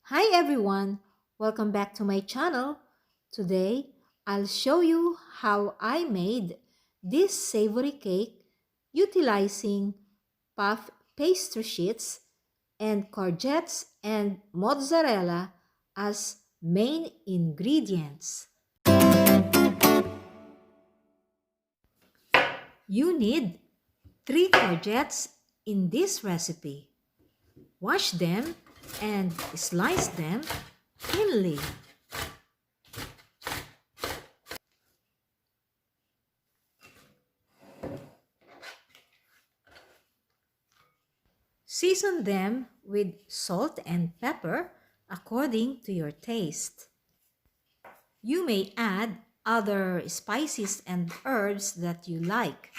Hi everyone! Welcome back to my channel. Today, I'll show you how I made this savory cake utilizing puff pastry sheets and courgettes and mozzarella as main ingredients. You need 3 courgettes in this recipe. Wash them and slice them thinly. Season them with salt and pepper according to your taste. You may add other spices and herbs that you like.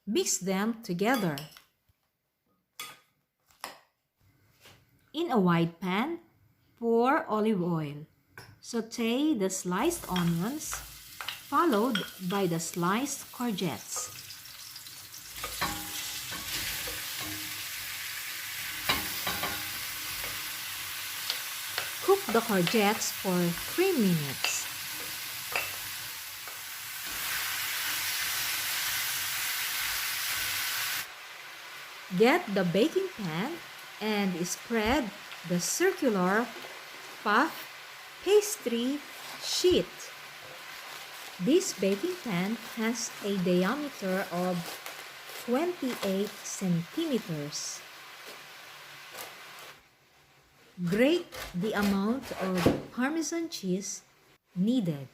Mix them together. In a wide pan, pour olive oil. Sauté the sliced onions, followed by the sliced courgettes. Cook the courgettes for 3 minutes. Get the baking pan and spread the circular puff pastry sheet. This baking pan has a diameter of 28 centimeters. Grate the amount of parmesan cheese needed.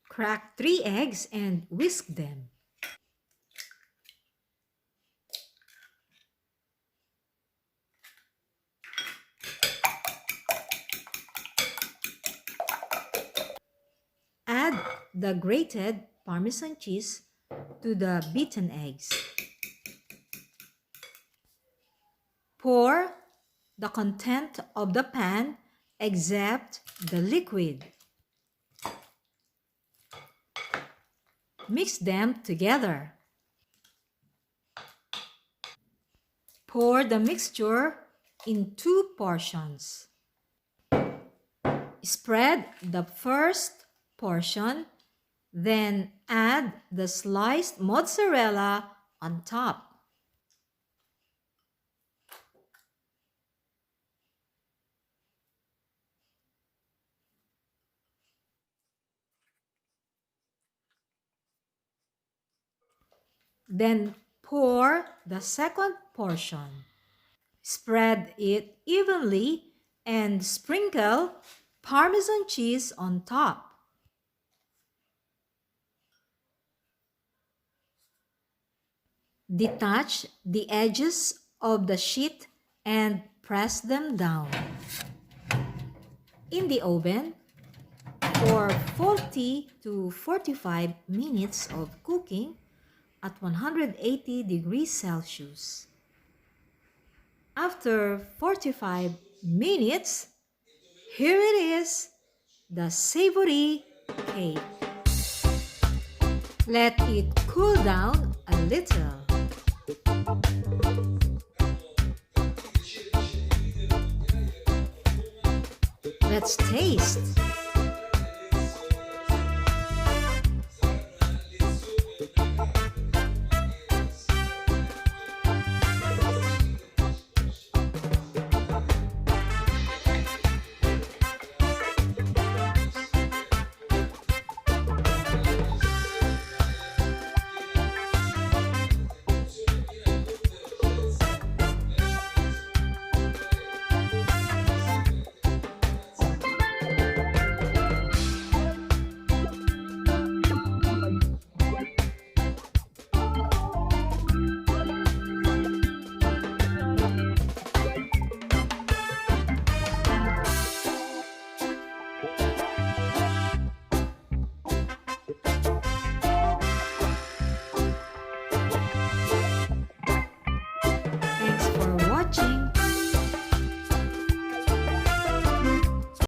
Crack 3 eggs and whisk them. Add the grated parmesan cheese to the beaten eggs. Pour the content of the pan except the liquid. Mix them together. Pour the mixture in 2 portions. Spread the first portion, then add the sliced mozzarella on top. Then pour the second portion. Spread it evenly and sprinkle parmesan cheese on top. Detach the edges of the sheet and press them down. In the oven for 40 to 45 minutes of cooking at 180 degrees Celsius. After 45 minutes, here it is, the savory cake. Let it cool down a little. Let's taste.